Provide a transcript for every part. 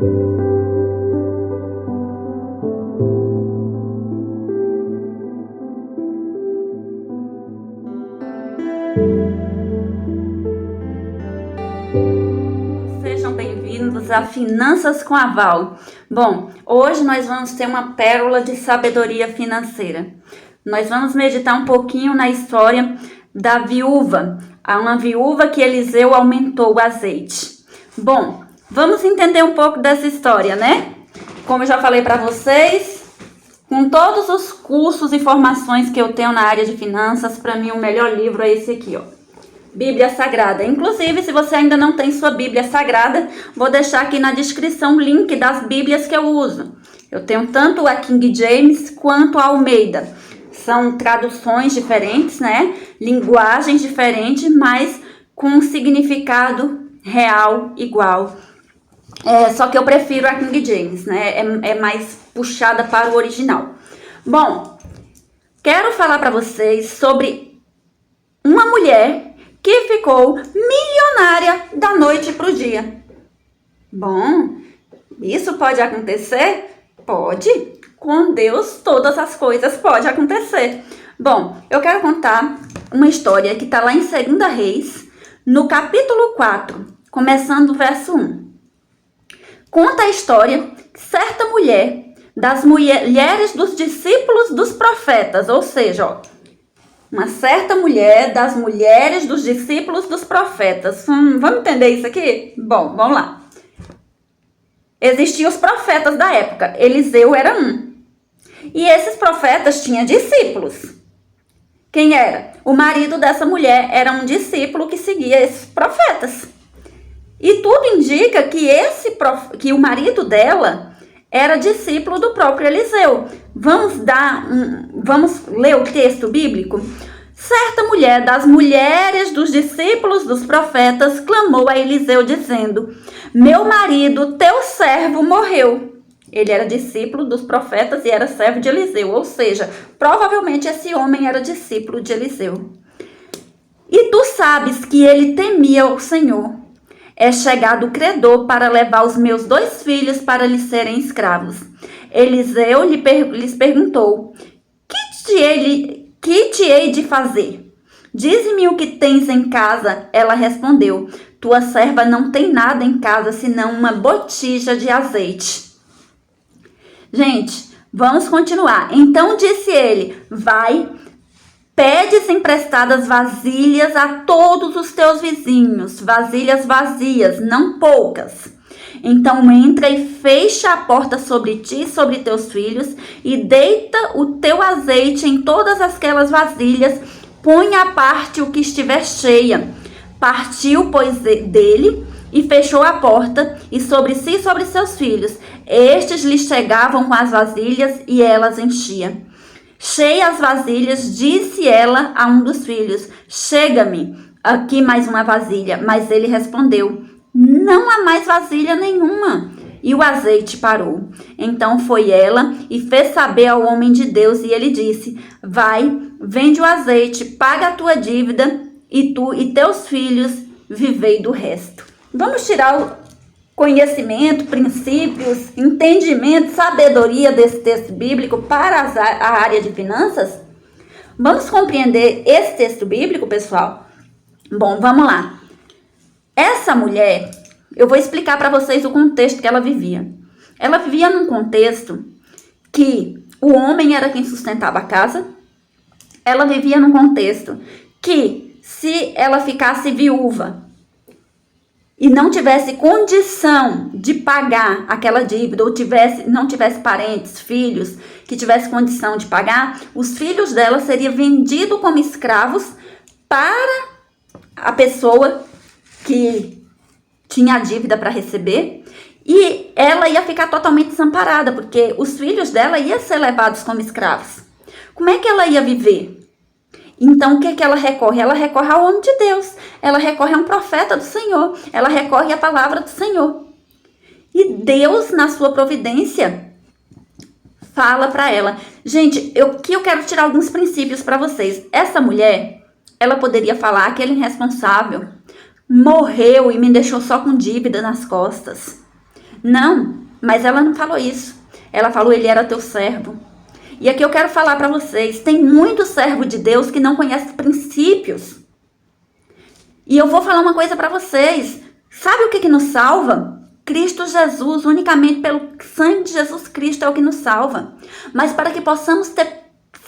Sejam bem-vindos a Finanças com a Val. Bom, hoje nós vamos ter uma pérola de sabedoria financeira. Nós vamos meditar um pouquinho na história da viúva, uma viúva que Eliseu aumentou o azeite. Bom, vamos entender um pouco dessa história, né? Como eu já falei para vocês, com todos os cursos e formações que eu tenho na área de finanças, para mim o melhor livro é esse aqui, ó. Bíblia Sagrada. Inclusive, se você ainda não tem sua Bíblia Sagrada, vou deixar aqui na descrição o link das Bíblias que eu uso. Eu tenho tanto a King James quanto a Almeida. São traduções diferentes, né? Linguagens diferentes, mas com um significado real igual. Só que eu prefiro a King James, né? É mais puxada para o original. Bom, quero falar para vocês sobre uma mulher que ficou milionária da noite para o dia. Bom, isso pode acontecer? Pode. Com Deus, todas as coisas podem acontecer. Bom, eu quero contar uma história que está lá em 2 Reis, no capítulo 4, começando o verso 1. Conta a história que certa mulher, das mulheres dos discípulos dos profetas, ou seja, ó, uma certa mulher das mulheres dos discípulos dos profetas. Vamos entender isso aqui? Bom, vamos lá. Existiam os profetas da época. Eliseu era um. E esses profetas tinham discípulos. Quem era? O marido dessa mulher era um discípulo que seguia esses profetas. E tudo indica que o marido dela era discípulo do próprio Eliseu. Vamos ler o texto bíblico? Certa mulher das mulheres dos discípulos dos profetas clamou a Eliseu dizendo: meu marido, teu servo, morreu. Ele era discípulo dos profetas e era servo de Eliseu, ou seja, provavelmente esse homem era discípulo de Eliseu. E tu sabes que ele temia o Senhor. É chegado o credor para levar os meus 2 filhos para lhes serem escravos. Eliseu lhes perguntou: que te hei de fazer? Dize-me o que tens em casa. Ela respondeu: tua serva não tem nada em casa senão uma botija de azeite. Gente, vamos continuar. Então disse ele: vai, pedes emprestadas vasilhas a todos os teus vizinhos, vasilhas vazias, não poucas. Então entra e fecha a porta sobre ti e sobre teus filhos, e deita o teu azeite em todas aquelas vasilhas, põe à parte o que estiver cheia. Partiu, pois, dele, e fechou a porta, e sobre si e sobre seus filhos. Estes lhe chegavam com as vasilhas, e elas enchiam. Cheia as vasilhas, disse ela a um dos filhos: chega-me aqui mais uma vasilha. Mas ele respondeu: não há mais vasilha nenhuma. E o azeite parou. Então foi ela e fez saber ao homem de Deus, e ele disse: vai, vende o azeite, paga a tua dívida, e tu e teus filhos vivei do resto. Vamos tirar o conhecimento, princípios, entendimento, sabedoria desse texto bíblico para a área de finanças? Vamos compreender esse texto bíblico, pessoal? Bom, vamos lá. Essa mulher, eu vou explicar para vocês o contexto que ela vivia. Ela vivia num contexto que o homem era quem sustentava a casa. Ela vivia num contexto que, se ela ficasse viúva e não tivesse condição de pagar aquela dívida, ou não tivesse parentes, filhos, que tivesse condição de pagar, os filhos dela seriam vendidos como escravos para a pessoa que tinha a dívida para receber, e ela ia ficar totalmente desamparada, porque os filhos dela iam ser levados como escravos. Como é que ela ia viver? Então, o que é que ela recorre? Ela recorre ao homem de Deus. Ela recorre a um profeta do Senhor. Ela recorre à palavra do Senhor. E Deus, na sua providência, fala para ela. Gente, eu quero tirar alguns princípios para vocês. Essa mulher, ela poderia falar: aquele irresponsável morreu e me deixou só com dívida nas costas. Não, mas ela não falou isso. Ela falou, ele era teu servo. E aqui eu quero falar para vocês, tem muito servo de Deus que não conhece princípios. E eu vou falar uma coisa para vocês. Sabe o que nos salva? Cristo Jesus, unicamente pelo sangue de Jesus Cristo é o que nos salva. Mas para que possamos ter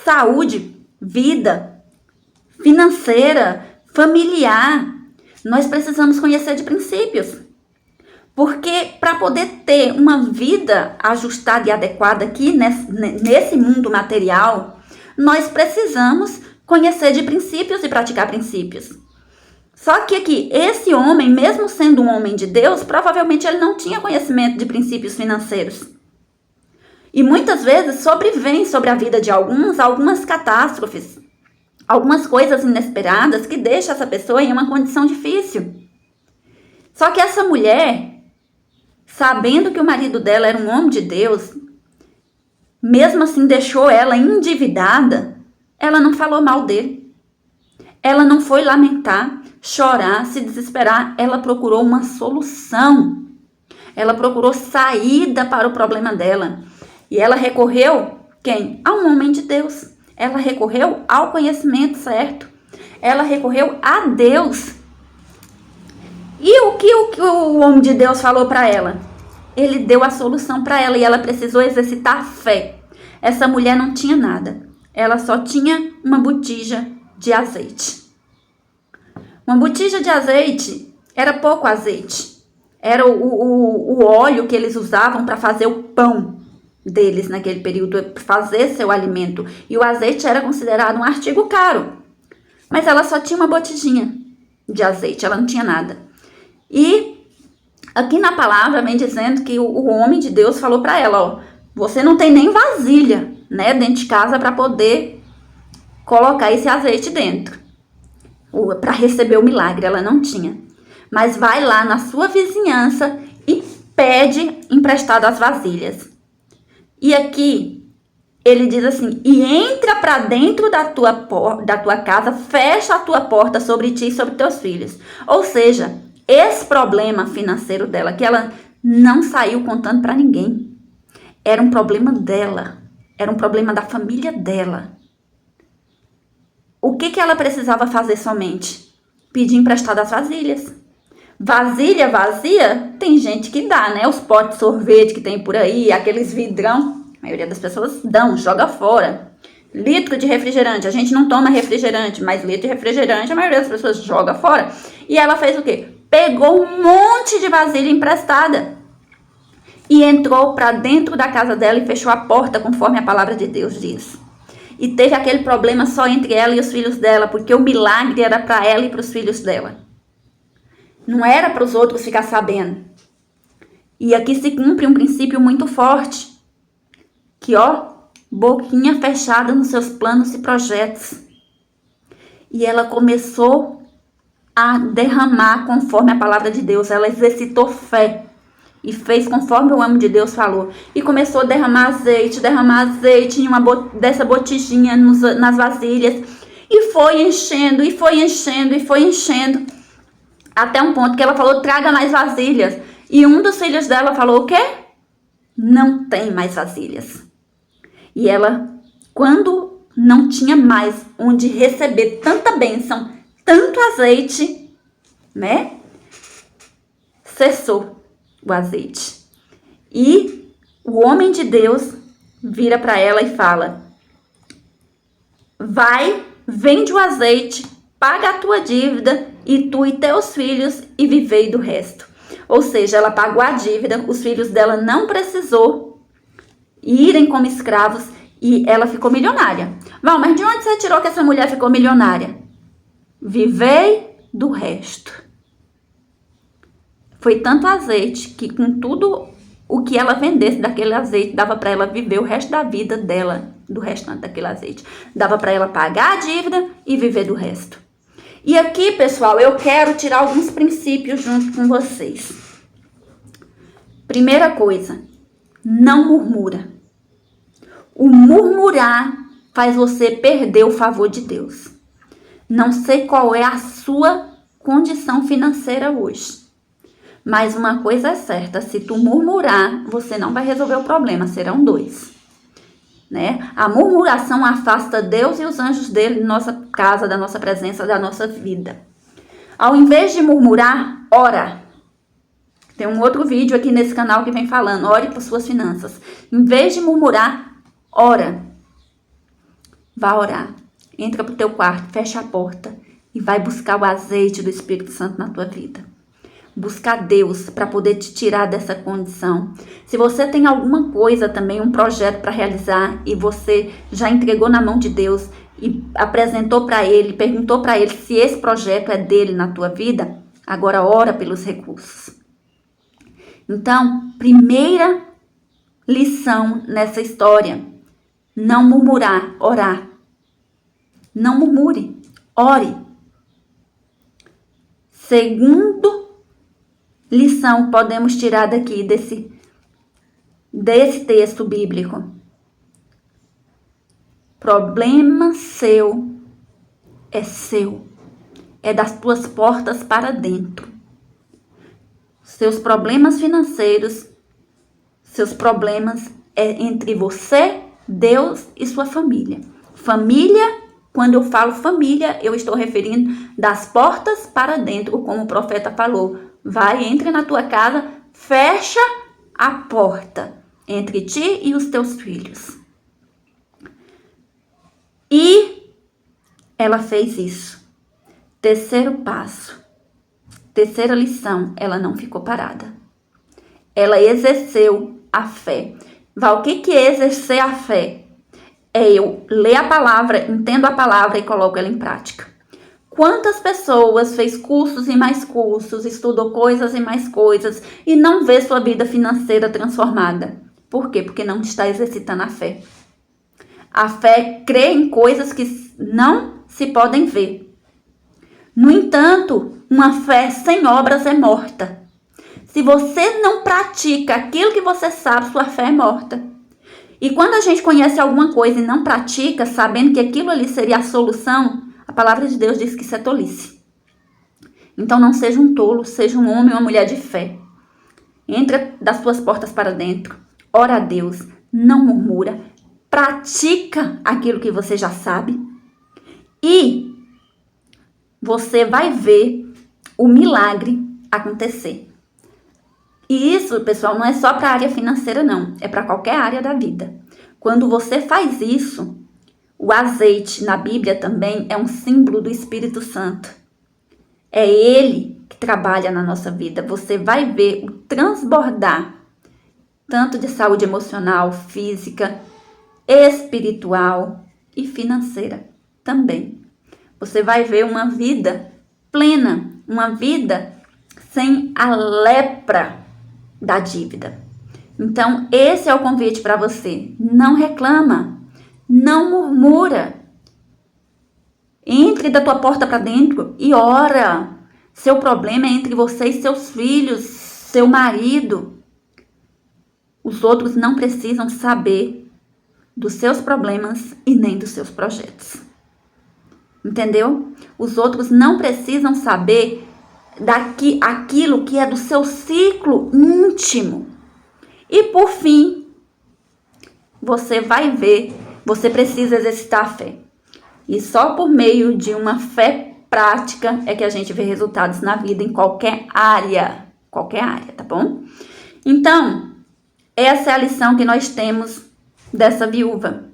saúde, vida, financeira, familiar, nós precisamos conhecer de princípios. Porque para poder ter uma vida ajustada e adequada aqui nesse mundo material, nós precisamos conhecer de princípios e praticar princípios. Só que aqui, esse homem, mesmo sendo um homem de Deus, provavelmente ele não tinha conhecimento de princípios financeiros. E muitas vezes sobrevém sobre a vida de algumas catástrofes, algumas coisas inesperadas que deixam essa pessoa em uma condição difícil. Só que essa mulher, sabendo que o marido dela era um homem de Deus, mesmo assim deixou ela endividada, ela não falou mal dele. Ela não foi lamentar, chorar, se desesperar. Ela procurou uma solução. Ela procurou saída para o problema dela. E ela recorreu, quem? A um homem de Deus. Ela recorreu ao conhecimento certo. Ela recorreu a Deus. E o que o homem de Deus falou para ela? Ele deu a solução para ela e ela precisou exercitar a fé. Essa mulher não tinha nada. Ela só tinha uma botija de azeite. Uma botija de azeite era pouco azeite. Era o óleo que eles usavam para fazer o pão deles naquele período, fazer seu alimento. E o azeite era considerado um artigo caro. Mas ela só tinha uma botijinha de azeite, ela não tinha nada. E aqui na palavra vem dizendo que o homem de Deus falou para ela, ó, você não tem nem vasilha, né, dentro de casa para poder colocar esse azeite dentro. Para receber o milagre, ela não tinha. Mas vai lá na sua vizinhança e pede emprestado as vasilhas. E aqui ele diz assim, e entra para dentro da tua casa, fecha a tua porta sobre ti e sobre teus filhos. Ou seja, esse problema financeiro dela, que ela não saiu contando para ninguém, era um problema dela, era um problema da família dela. O que ela precisava fazer somente? Pedir emprestado as vasilhas. Vasilha vazia, tem gente que dá, né? Os potes de sorvete que tem por aí, aqueles vidrão, a maioria das pessoas dão, joga fora. Litro de refrigerante, a gente não toma refrigerante, mas litro de refrigerante a maioria das pessoas joga fora. E ela fez o quê? Pegou um monte de vasilha emprestada e entrou para dentro da casa dela e fechou a porta conforme a palavra de Deus diz. E teve aquele problema só entre ela e os filhos dela, porque o milagre era para ela e para os filhos dela. Não era para os outros ficar sabendo. E aqui se cumpre um princípio muito forte. Que, ó, boquinha fechada nos seus planos e projetos. E ela começou a derramar conforme a palavra de Deus. Ela exercitou fé. E fez conforme o homem de Deus falou. E começou a derramar azeite em dessa botijinha nas vasilhas. E foi enchendo, e foi enchendo, e foi enchendo. Até um ponto que ela falou, traga mais vasilhas. E um dos filhos dela falou, o quê? Não tem mais vasilhas. E ela, quando não tinha mais onde receber tanta bênção, tanto azeite, né? Cessou o azeite. E o homem de Deus vira para ela e fala, vai, vende o azeite, paga a tua dívida e tu e teus filhos e vivei do resto. Ou seja, ela pagou a dívida, os filhos dela não precisou irem como escravos e ela ficou milionária. Val, mas de onde você tirou que essa mulher ficou milionária? Vivei do resto. Foi tanto azeite que com tudo o que ela vendesse daquele azeite, dava para ela viver o resto da vida dela, do restante daquele azeite. Dava para ela pagar a dívida e viver do resto. E aqui, pessoal, eu quero tirar alguns princípios junto com vocês. Primeira coisa, não murmura. O murmurar faz você perder o favor de Deus. Não sei qual é a sua condição financeira hoje. Mas uma coisa é certa, se tu murmurar, você não vai resolver o problema, serão dois. Né? A murmuração afasta Deus e os anjos dele da nossa casa, da nossa presença, da nossa vida. Ao invés de murmurar, ora. Tem um outro vídeo aqui nesse canal que vem falando, ore por suas finanças. Em vez de murmurar, ora. Vá orar. Entra pro teu quarto, fecha a porta e vai buscar o azeite do Espírito Santo na tua vida. Buscar Deus para poder te tirar dessa condição. Se você tem alguma coisa também, um projeto para realizar e você já entregou na mão de Deus e apresentou para Ele, perguntou para Ele se esse projeto é dele na tua vida, agora ora pelos recursos. Então, primeira lição nessa história, não murmurar, orar. Não murmure, ore. Segundo lição podemos tirar daqui desse texto bíblico. Problema seu é seu. É das tuas portas para dentro. Seus problemas financeiros, seus problemas é entre você, Deus e sua família. Família, quando eu falo família, eu estou referindo das portas para dentro, como o profeta falou. Vai, entra na tua casa, fecha a porta entre ti e os teus filhos. E ela fez isso. Terceiro passo. Terceira lição, ela não ficou parada. Ela exerceu a fé. O que é exercer a fé? É eu ler a palavra, entendo a palavra e coloco ela em prática. Quantas pessoas fez cursos e mais cursos, estudou coisas e mais coisas e não vê sua vida financeira transformada? Por quê? Porque não está exercitando a fé. A fé crê em coisas que não se podem ver. No entanto, uma fé sem obras é morta. Se você não pratica aquilo que você sabe, sua fé é morta. E quando a gente conhece alguma coisa e não pratica, sabendo que aquilo ali seria a solução, a palavra de Deus diz que isso é tolice. Então não seja um tolo, seja um homem ou uma mulher de fé. Entra das suas portas para dentro, ora a Deus, não murmura, pratica aquilo que você já sabe e você vai ver o milagre acontecer. E isso, pessoal, não é só para a área financeira, não. É para qualquer área da vida. Quando você faz isso, o azeite na Bíblia também é um símbolo do Espírito Santo. É ele que trabalha na nossa vida. Você vai ver o transbordar, tanto de saúde emocional, física, espiritual e financeira também. Você vai ver uma vida plena, uma vida sem a lepra da dívida. Então, esse é o convite para você. Não reclama, não murmura. Entre da tua porta para dentro e ora. Seu problema é entre você e seus filhos, seu marido. Os outros não precisam saber dos seus problemas e nem dos seus projetos. Entendeu? Os outros não precisam saber aquilo que é do seu ciclo íntimo. E por fim, você vai ver, você precisa exercitar a fé. E só por meio de uma fé prática é que a gente vê resultados na vida em qualquer área, tá bom? Então, essa é a lição que nós temos dessa viúva.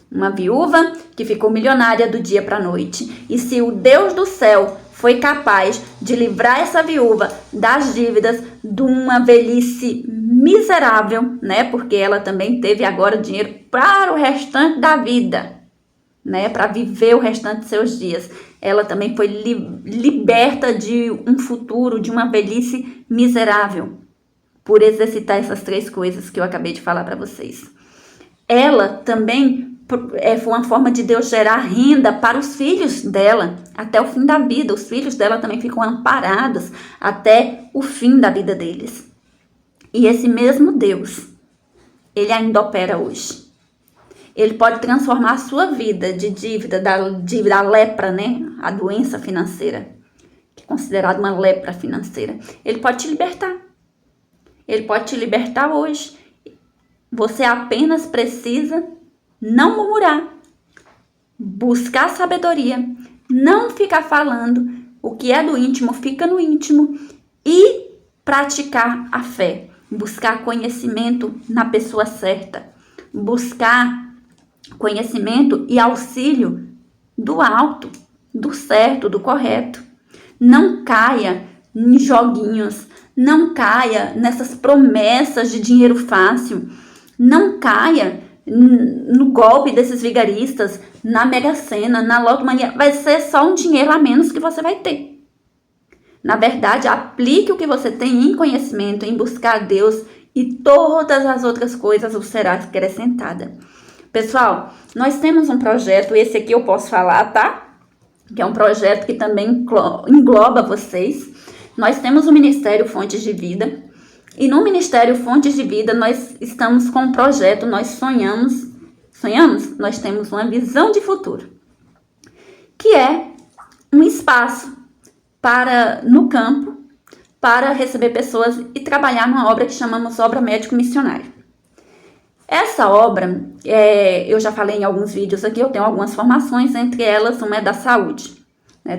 Uma viúva que ficou milionária do dia para a noite. E se o Deus do céu foi capaz de livrar essa viúva das dívidas, de uma velhice miserável, né? Porque ela também teve agora dinheiro para o restante da vida, né? Para viver o restante de seus dias. Ela também foi liberta de um futuro, de uma velhice miserável, por exercitar essas três coisas que eu acabei de falar para vocês. Ela também foi uma forma de Deus gerar renda para os filhos dela até o fim da vida. Os filhos dela também ficam amparados até o fim da vida deles. E esse mesmo Deus, ele ainda opera hoje. Ele pode transformar a sua vida de dívida, a lepra, né? A doença financeira, que é considerada uma lepra financeira. Ele pode te libertar. Ele pode te libertar hoje. Você apenas precisa não murmurar, buscar sabedoria, não ficar falando. O que é do íntimo fica no íntimo e praticar a fé. Buscar conhecimento na pessoa certa. Buscar conhecimento e auxílio do alto, do certo, do correto. Não caia em joguinhos, não caia nessas promessas de dinheiro fácil, não caia no golpe desses vigaristas, na Mega Sena, na Lotomania. Vai ser só um dinheiro a menos que você vai ter. Na verdade, aplique o que você tem em conhecimento, em buscar a Deus, e todas as outras coisas vos será acrescentada. Pessoal, nós temos um projeto, esse aqui eu posso falar, tá? Que é um projeto que também engloba vocês. Nós temos o Ministério Fontes de Vida. E no Ministério Fontes de Vida, nós estamos com um projeto, nós sonhamos, nós temos uma visão de futuro, que é um espaço no campo, para receber pessoas e trabalhar numa obra que chamamos Obra Médico Missionário. Essa obra, eu já falei em alguns vídeos aqui, eu tenho algumas formações, entre elas uma é da saúde.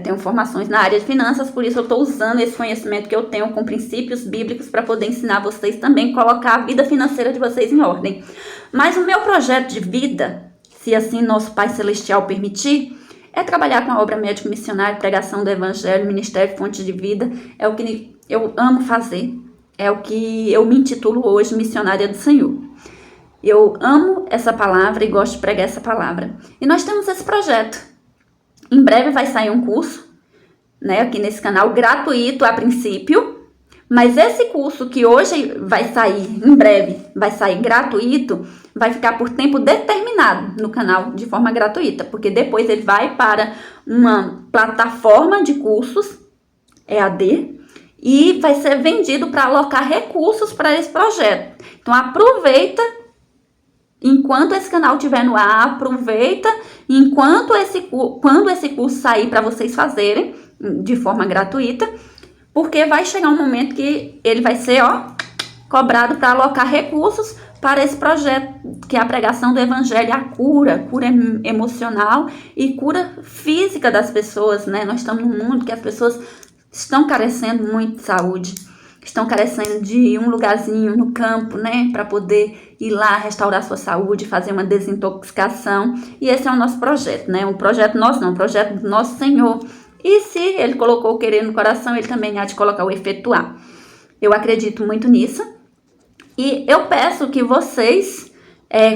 Tenho formações na área de finanças, por isso eu estou usando esse conhecimento que eu tenho com princípios bíblicos para poder ensinar vocês também, colocar a vida financeira de vocês em ordem. Mas o meu projeto de vida, se assim nosso Pai Celestial permitir, é trabalhar com a obra médico missionária, pregação do evangelho, ministério fonte de vida. É o que eu amo fazer, é o que eu me intitulo hoje, missionária do Senhor. Eu amo essa palavra e gosto de pregar essa palavra. E nós temos esse projeto. Em breve vai sair um curso, aqui nesse canal, gratuito a princípio. Mas esse curso que hoje vai sair, em breve, vai sair gratuito, vai ficar por tempo determinado no canal de forma gratuita, porque depois ele vai para uma plataforma de cursos, EAD, e vai ser vendido para alocar recursos para esse projeto. Então aproveita enquanto esse canal estiver no ar, aproveita quando esse curso sair para vocês fazerem de forma gratuita, porque vai chegar um momento que ele vai ser cobrado para alocar recursos para esse projeto, que é a pregação do evangelho, a cura emocional e cura física das pessoas, Nós estamos num mundo que as pessoas estão carecendo muito de saúde, estão carecendo de um lugarzinho no campo, para poder ir lá restaurar sua saúde, fazer uma desintoxicação. E esse é o nosso projeto, Um projeto nosso não, um projeto do nosso Senhor. E se ele colocou o querer no coração, ele também há de colocar o efetuar. Eu acredito muito nisso. E eu peço que vocês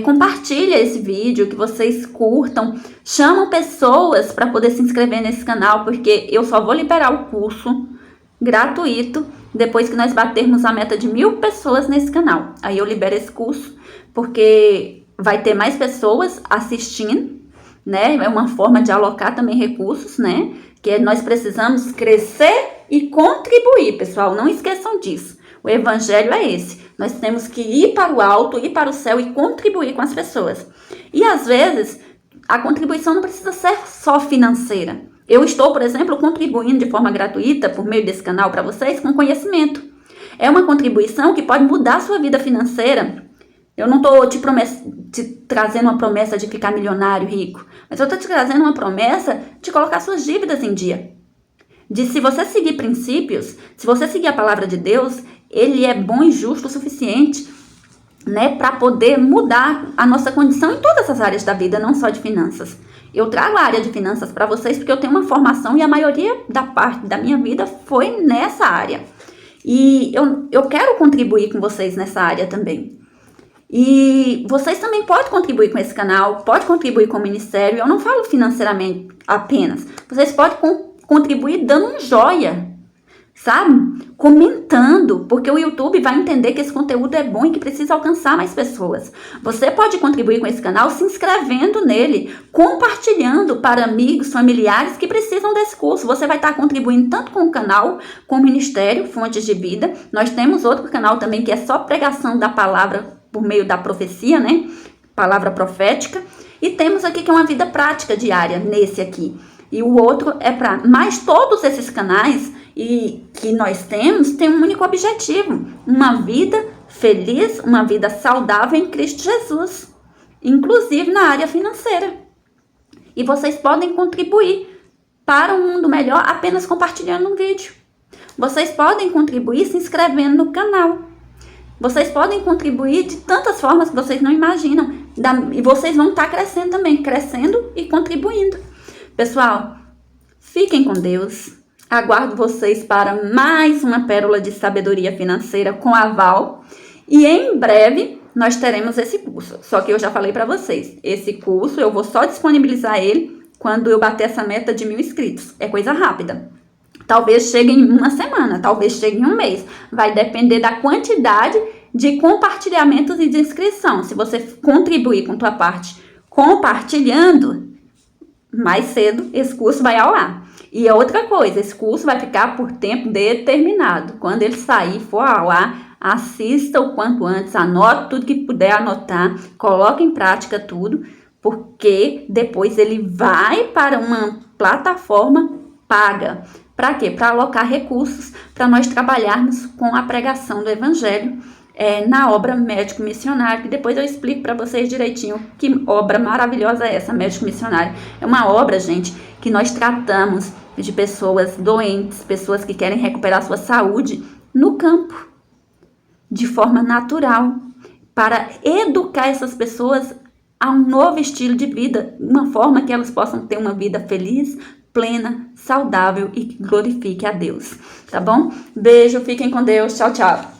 compartilhem esse vídeo, que vocês curtam, chamam pessoas para poder se inscrever nesse canal, porque eu só vou liberar o curso gratuito depois que nós batermos a meta de 1000 pessoas nesse canal. Aí eu libero esse curso, porque vai ter mais pessoas assistindo, É uma forma de alocar também recursos, Que nós precisamos crescer e contribuir, pessoal. Não esqueçam disso. O evangelho é esse. Nós temos que ir para o alto, ir para o céu e contribuir com as pessoas. E às vezes, a contribuição não precisa ser só financeira. Eu estou, por exemplo, contribuindo de forma gratuita por meio desse canal para vocês com conhecimento. É uma contribuição que pode mudar a sua vida financeira. Eu não estou te trazendo uma promessa de ficar milionário, rico, mas eu estou te trazendo uma promessa de colocar suas dívidas em dia. De se você seguir princípios, se você seguir a palavra de Deus, ele é bom e justo o suficiente, para poder mudar a nossa condição em todas as áreas da vida, não só de finanças. Eu trago a área de finanças para vocês porque eu tenho uma formação e a maioria da parte da minha vida foi nessa área. E eu quero contribuir com vocês nessa área também. E vocês também podem contribuir com esse canal, podem contribuir com o ministério. Eu não falo financeiramente apenas. Vocês podem contribuir dando um joia, sabe? Comentando, porque o YouTube vai entender que esse conteúdo é bom e que precisa alcançar mais pessoas. Você pode contribuir com esse canal se inscrevendo nele, compartilhando para amigos, familiares que precisam desse curso. Você vai estar contribuindo tanto com o canal, com o Ministério Fontes de Vida. Nós temos outro canal também que é só pregação da palavra por meio da profecia, Palavra profética. E temos aqui que é uma vida prática diária, nesse aqui. e o outro é para... Mas todos esses canais e que nós temos têm um único objetivo: uma vida feliz, uma vida saudável em Cristo Jesus, inclusive na área financeira. E vocês podem contribuir para um mundo melhor apenas compartilhando um vídeo. Vocês podem contribuir se inscrevendo no canal. Vocês podem contribuir de tantas formas que vocês não imaginam. E vocês vão estar crescendo também, crescendo e contribuindo. Pessoal, fiquem com Deus. Aguardo vocês para mais uma pérola de sabedoria financeira com a Val. E em breve nós teremos esse curso. Só que eu já falei para vocês, esse curso eu vou só disponibilizar ele quando eu bater essa meta de 1000 inscritos. É coisa rápida. Talvez chegue em uma semana, talvez chegue em um mês. Vai depender da quantidade de compartilhamentos e de inscrição. Se você contribuir com tua parte compartilhando, mais cedo esse curso vai ao ar. E outra coisa, esse curso vai ficar por tempo determinado. Quando ele sair, for ao ar, assista o quanto antes, anote tudo que puder anotar, coloque em prática tudo, porque depois ele vai para uma plataforma paga. Para quê? Para alocar recursos para nós trabalharmos com a pregação do Evangelho na obra Médico Missionário, que depois eu explico para vocês direitinho que obra maravilhosa é essa, Médico Missionário. É uma obra, gente, que nós tratamos de pessoas doentes, pessoas que querem recuperar sua saúde no campo, de forma natural, para educar essas pessoas a um novo estilo de vida, uma forma que elas possam ter uma vida feliz, plena, saudável e que glorifique a Deus, tá bom? Beijo, fiquem com Deus, tchau, tchau.